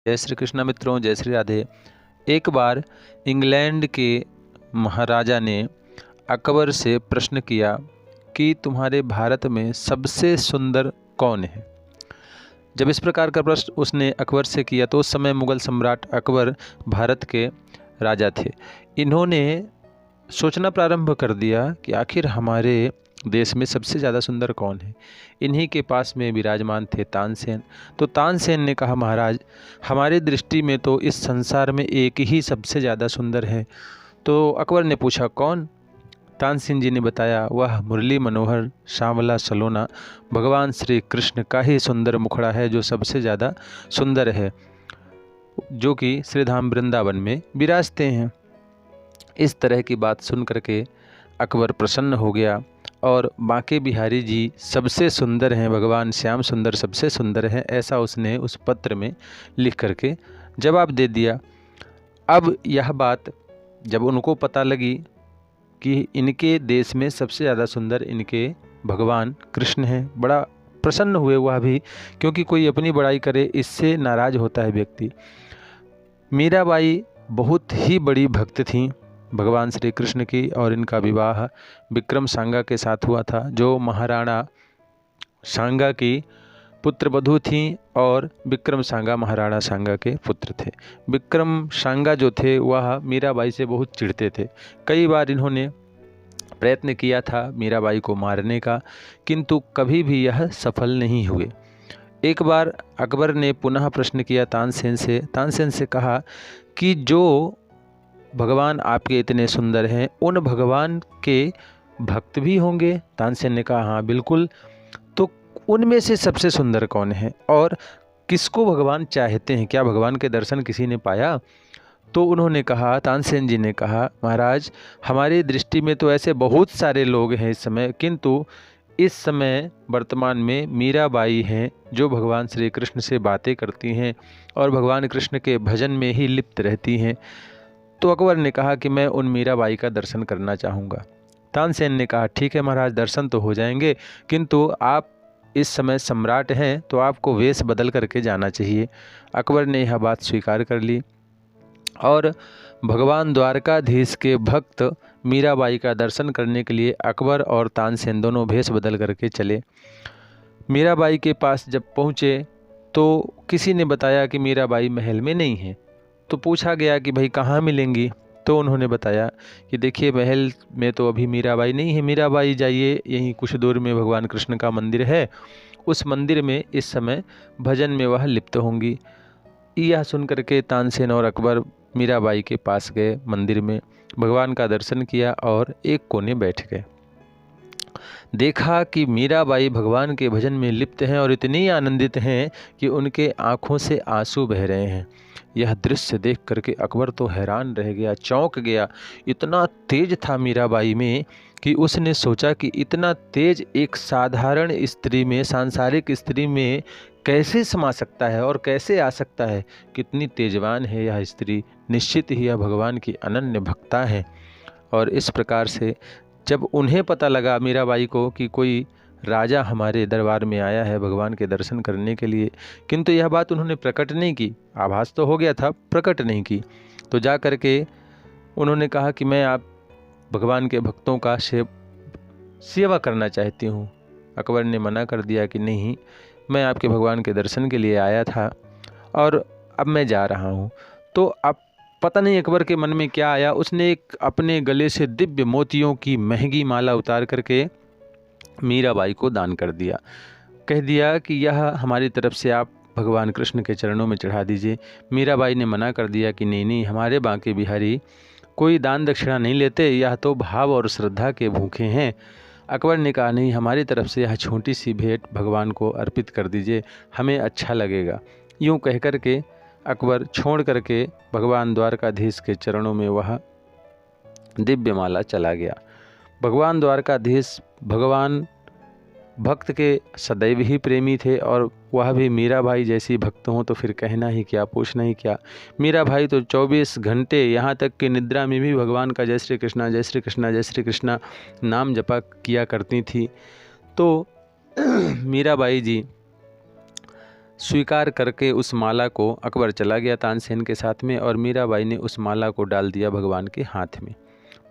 जय श्री कृष्ण मित्रों, जय श्री राधे। एक बार इंग्लैंड के महाराजा ने अकबर से प्रश्न किया कि तुम्हारे भारत में सबसे सुंदर कौन है। जब इस प्रकार का प्रश्न उसने अकबर से किया तो उस समय मुगल सम्राट अकबर भारत के राजा थे। इन्होंने सोचना प्रारंभ कर दिया कि आखिर हमारे देश में सबसे ज़्यादा सुंदर कौन है। इन्हीं के पास में विराजमान थे तानसेन। तो तानसेन ने कहा, महाराज हमारी दृष्टि में तो इस संसार में एक ही सबसे ज़्यादा सुंदर है। तो अकबर ने पूछा, कौन? तानसेन जी ने बताया, वह मुरली मनोहर श्यामला सलोना भगवान श्री कृष्ण का ही सुंदर मुखड़ा है जो सबसे ज़्यादा सुंदर है, जो कि श्रीधाम वृंदावन में विराजते हैं। इस तरह की बात सुन करके अकबर प्रसन्न हो गया और बांके बिहारी जी सबसे सुंदर हैं, भगवान श्याम सुंदर सबसे सुंदर हैं, ऐसा उसने उस पत्र में लिख करके जवाब दे दिया। अब यह बात जब उनको पता लगी कि इनके देश में सबसे ज़्यादा सुंदर इनके भगवान कृष्ण हैं, बड़ा प्रसन्न हुए वह भी, क्योंकि कोई अपनी बड़ाई करे इससे नाराज़ होता है व्यक्ति। मीराबाई बहुत ही बड़ी भक्त थीं भगवान श्री कृष्ण की, और इनका विवाह विक्रम सांगा के साथ हुआ था, जो महाराणा सांगा की पुत्रवधू थीं और विक्रम सांगा महाराणा सांगा के पुत्र थे। विक्रम सांगा जो थे वह मीराबाई से बहुत चिढ़ते थे। कई बार इन्होंने प्रयत्न किया था मीराबाई को मारने का, किंतु कभी भी यह सफल नहीं हुए। एक बार अकबर ने पुनः प्रश्न किया तानसेन से कहा कि जो भगवान आपके इतने सुंदर हैं, उन भगवान के भक्त भी होंगे? तानसेन ने कहा, हाँ बिल्कुल। तो उनमें से सबसे सुंदर कौन है और किसको भगवान चाहते हैं? क्या भगवान के दर्शन किसी ने पाया? तो उन्होंने कहा, तानसेन जी ने कहा, महाराज हमारी दृष्टि में तो ऐसे बहुत सारे लोग हैं इस समय, किंतु इस समय वर्तमान में मीराबाई हैं जो भगवान श्री कृष्ण से बातें करती हैं और भगवान कृष्ण के भजन में ही लिप्त रहती हैं। तो अकबर ने कहा कि मैं उन मीराबाई का दर्शन करना चाहूँगा। तानसेन ने कहा, ठीक है महाराज, दर्शन तो हो जाएंगे, किंतु आप इस समय सम्राट हैं तो आपको वेश बदल करके जाना चाहिए। अकबर ने यह बात स्वीकार कर ली और भगवान द्वारकाधीश के भक्त मीराबाई का दर्शन करने के लिए अकबर और तानसेन दोनों भेष बदल करके चले। मीराबाई के पास जब पहुँचे तो किसी ने बताया कि मीराबाई महल में नहीं है। तो पूछा गया कि भाई कहाँ मिलेंगी? तो उन्होंने बताया कि देखिए महल में तो अभी मीराबाई नहीं है, मीराबाई जाइए यहीं कुछ दूर में भगवान कृष्ण का मंदिर है, उस मंदिर में इस समय भजन में वह लिप्त होंगी। यह सुन करके तानसेन और अकबर मीराबाई के पास गए, मंदिर में भगवान का दर्शन किया और एक कोने बैठ गए। देखा कि मीराबाई भगवान के भजन में लिप्त हैं और इतनी आनंदित हैं कि उनके आँखों से आंसू बह रहे हैं। यह दृश्य देख करके अकबर तो हैरान रह गया, चौंक गया। इतना तेज था मीराबाई में कि उसने सोचा कि इतना तेज एक साधारण स्त्री में, सांसारिक स्त्री में कैसे समा सकता है और कैसे आ सकता है। कितनी तेजवान है यह स्त्री, निश्चित ही यह भगवान की अनन्य भक्ता है। और इस प्रकार से जब उन्हें पता लगा मीराबाई को कि कोई राजा हमारे दरबार में आया है भगवान के दर्शन करने के लिए, किंतु यह बात उन्होंने प्रकट नहीं की, आभास तो हो गया था, प्रकट नहीं की। तो जा कर के उन्होंने कहा कि मैं आप भगवान के भक्तों का सेवा करना चाहती हूँ। अकबर ने मना कर दिया कि नहीं, मैं आपके भगवान के दर्शन के लिए आया था और अब मैं जा रहा हूँ। तो अब पता नहीं अकबर के मन में क्या आया, उसने एक अपने गले से दिव्य मोतियों की महंगी माला उतार करके मीराबाई को दान कर दिया। कह दिया कि यह हमारी तरफ से आप भगवान कृष्ण के चरणों में चढ़ा दीजिए। मीराबाई ने मना कर दिया कि नहीं नहीं, हमारे बांके बिहारी कोई दान दक्षिणा नहीं लेते, यह तो भाव और श्रद्धा के भूखे हैं। अकबर ने कहा, नहीं, हमारी तरफ से यह छोटी सी भेंट भगवान को अर्पित कर दीजिए, हमें अच्छा लगेगा। यूँ कह कर के अकबर छोड़ करके भगवान द्वारकाधीश के चरणों में वह दिव्य माला चला गया। भगवान द्वारकाधीश भगवान भक्त के सदैव ही प्रेमी थे और वह भी मीराबाई जैसी भक्त हों तो फिर कहना ही क्या, पूछना ही क्या। मीराबाई तो 24 घंटे, यहाँ तक कि निद्रा में भी भगवान का जय श्री कृष्णा जय श्री कृष्णा जय श्री कृष्णा नाम जपा किया करती थी। तो मीराबाई जी स्वीकार करके उस माला को अकबर चला गया तानसेन के साथ में, और मीराबाई ने उस माला को डाल दिया भगवान के हाथ में।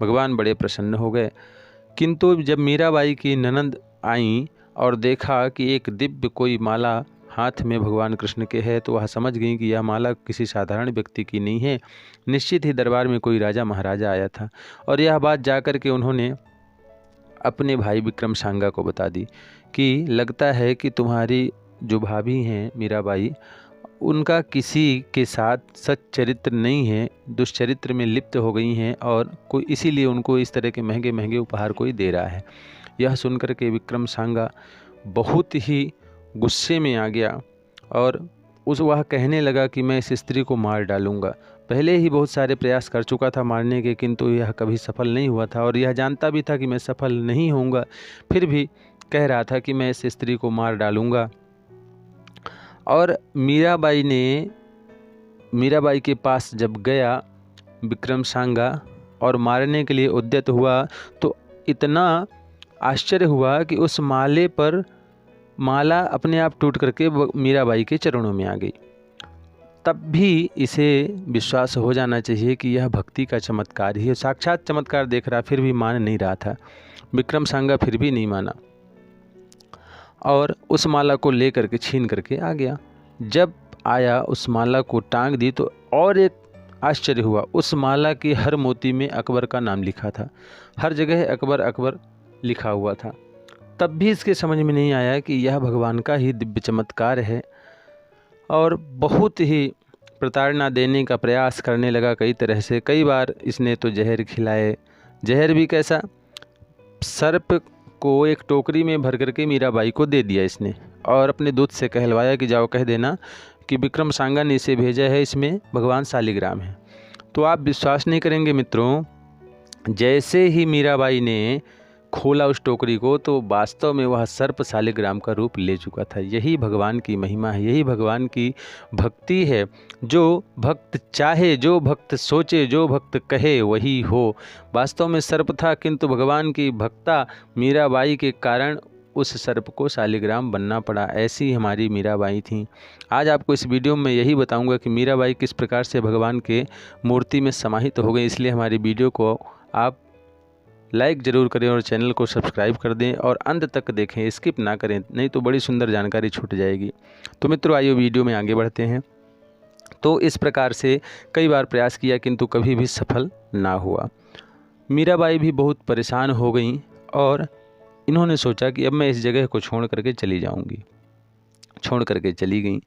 भगवान बड़े प्रसन्न हो गए। किंतु जब मीराबाई की ननंद आईं और देखा कि एक दिव्य कोई माला हाथ में भगवान कृष्ण के है, तो वह समझ गई कि यह माला किसी साधारण व्यक्ति की नहीं है, निश्चित ही दरबार में कोई राजा महाराजा आया था। और यह बात जाकर के उन्होंने अपने भाई विक्रम सांगा को बता दी कि लगता है कि तुम्हारी जो भाभी हैं मीराबाई, उनका किसी के साथ सच चरित्र नहीं है, दुष्चरित्र में लिप्त हो गई हैं, और कोई इसीलिए उनको इस तरह के महंगे महंगे उपहार कोई दे रहा है। यह सुनकर के विक्रम सांगा बहुत ही गुस्से में आ गया और वह कहने लगा कि मैं इस स्त्री को मार डालूंगा। पहले ही बहुत सारे प्रयास कर चुका था मारने के, किंतु यह कभी सफल नहीं हुआ था, और यह जानता भी था कि मैं सफल नहीं होऊंगा, फिर भी कह रहा था कि मैं इस स्त्री को मार डालूंगा। और मीराबाई के पास जब गया विक्रम सांगा और मारने के लिए उद्यत हुआ, तो इतना आश्चर्य हुआ कि उस माला अपने आप टूट करके मीराबाई के चरणों में आ गई। तब भी इसे विश्वास हो जाना चाहिए कि यह भक्ति का चमत्कार ही है, साक्षात चमत्कार देख रहा, फिर भी मान नहीं रहा था। विक्रम सांगा फिर भी नहीं माना और उस माला को ले करके छीन करके आ गया। जब आया उस माला को टांग दी, तो और एक आश्चर्य हुआ, उस माला की हर मोती में अकबर का नाम लिखा था, हर जगह अकबर अकबर लिखा हुआ था। तब भी इसके समझ में नहीं आया कि यह भगवान का ही दिव्य चमत्कार है, और बहुत ही प्रताड़ना देने का प्रयास करने लगा कई तरह से। कई बार इसने तो जहर खिलाए, जहर भी कैसा, सर्प को एक टोकरी में भर करके मीराबाई को दे दिया इसने, और अपने दूत से कहलवाया कि जाओ कह देना कि विक्रम सांगा ने इसे भेजा है, इसमें भगवान शालिग्राम है। तो आप विश्वास नहीं करेंगे मित्रों, जैसे ही मीराबाई ने खोला उस टोकरी को, तो वास्तव में वह सर्प शालिग्राम का रूप ले चुका था। यही भगवान की महिमा है, यही भगवान की भक्ति है। जो भक्त चाहे, जो भक्त सोचे, जो भक्त कहे वही हो। वास्तव में सर्प था, किंतु भगवान की भक्ता मीराबाई के कारण उस सर्प को शालिग्राम बनना पड़ा। ऐसी हमारी मीराबाई थी। आज आपको इस वीडियो में यही बताऊंगा कि मीराबाई किस प्रकार से भगवान के मूर्ति में समाहित हो गई। इसलिए हमारी वीडियो को आप लाइक ज़रूर करें और चैनल को सब्सक्राइब कर दें और अंत तक देखें, स्किप ना करें, नहीं तो बड़ी सुंदर जानकारी छूट जाएगी। तो मित्रों आइए वीडियो में आगे बढ़ते हैं। तो इस प्रकार से कई बार प्रयास किया, किंतु कभी भी सफल ना हुआ। मीराबाई भी बहुत परेशान हो गई और इन्होंने सोचा कि अब मैं इस जगह को छोड़ करके चली जाऊंगी। छोड़ करके चली गई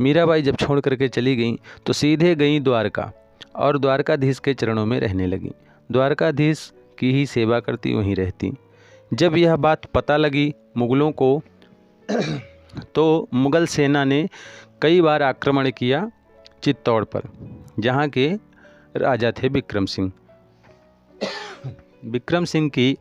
मीराबाई। जब छोड़ करके चली गई तो सीधे गई द्वारका और द्वारकाधीश के चरणों में रहने लगी। द्वारकाधीश की ही सेवा करती, वहीं रहती। जब यह बात पता लगी मुगलों को, तो मुगल सेना ने कई बार आक्रमण किया चित्तौड़ पर, जहाँ के राजा थे विक्रम सिंह। विक्रम सिंह की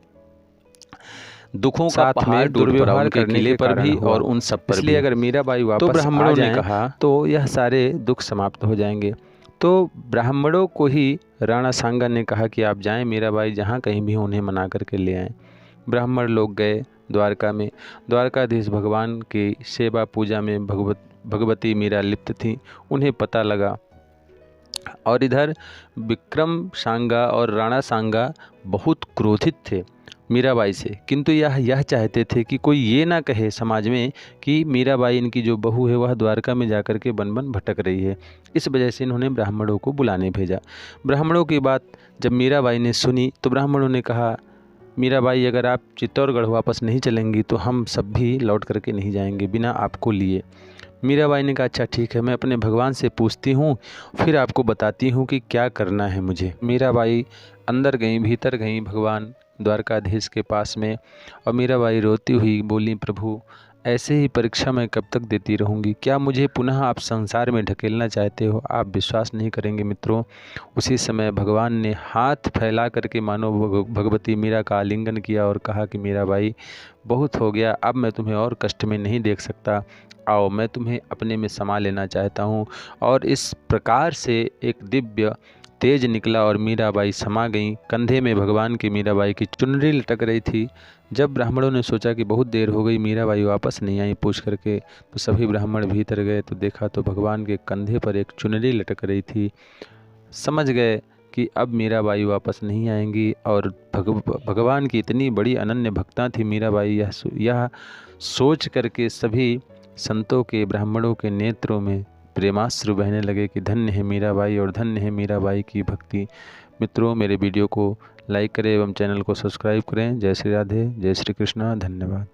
दुखों का पहाड़ दुर्व्यवहार करने के पर भी और उन सब पर। इसलिए अगर मीराबाई वापस तो ब्राह्मणों ने कहा तो यह सारे दुख समाप्त हो जाएंगे। तो ब्राह्मणों को ही राणा सांगा ने कहा कि आप जाएं, मीराबाई जहाँ कहीं भी उन्हें मना करके ले आएं। ब्राह्मण लोग गए द्वारका में। द्वारकाधीश भगवान की सेवा पूजा में भगवती मीरा लिप्त थी, उन्हें पता लगा। और इधर विक्रम सांगा और राणा सांगा बहुत क्रोधित थे मीराबाई से, किंतु यह चाहते थे कि कोई ये ना कहे समाज में कि मीराबाई इनकी जो बहू है वह द्वारका में जाकर के बन बन भटक रही है। इस वजह से इन्होंने ब्राह्मणों को बुलाने भेजा। ब्राह्मणों की बात जब मीराबाई ने सुनी तो ब्राह्मणों ने कहा, मीराबाई अगर आप चित्तौड़गढ़ वापस नहीं चलेंगी तो हम सब भी लौट करके नहीं जाएंगे बिना आपको लिए। मीराबाई ने कहा, अच्छा ठीक है, मैं अपने भगवान से पूछती हूँ, फिर आपको बताती हूँ कि क्या करना है मुझे। मीराबाई अंदर गई, भीतर गई भगवान द्वारकाधीश के पास में, और मीराबाई रोती हुई बोली, प्रभु ऐसे ही परीक्षा मैं कब तक देती रहूँगी? क्या मुझे पुनः आप संसार में ढकेलना चाहते हो? आप विश्वास नहीं करेंगे मित्रों, उसी समय भगवान ने हाथ फैला करके मानो भगवती मीरा का आलिंगन किया और कहा कि मीराबाई बहुत हो गया, अब मैं तुम्हें और कष्ट में नहीं देख सकता, आओ मैं तुम्हें अपने में समा लेना चाहता हूँ। और इस प्रकार से एक दिव्य तेज निकला और मीराबाई समा गईं। कंधे में भगवान की मीराबाई की चुनरी लटक रही थी। जब ब्राह्मणों ने सोचा कि बहुत देर हो गई, मीराबाई वापस नहीं आई पूछ करके, तो सभी ब्राह्मण भीतर गए तो देखा तो भगवान के कंधे पर एक चुनरी लटक रही थी। समझ गए कि अब मीराबाई वापस नहीं आएंगी। और भगवान की इतनी बड़ी अनन्य भक्ता थी मीराबाई, यह सोच करके सभी संतों के, ब्राह्मणों के नेत्रों में प्रेमाश्रु बहने लगे कि धन्य है मीराबाई और धन्य है मीराबाई की भक्ति। मित्रों, मेरे वीडियो को लाइक करें एवं चैनल को सब्सक्राइब करें। जय श्री राधे, जय श्री कृष्णा, धन्यवाद।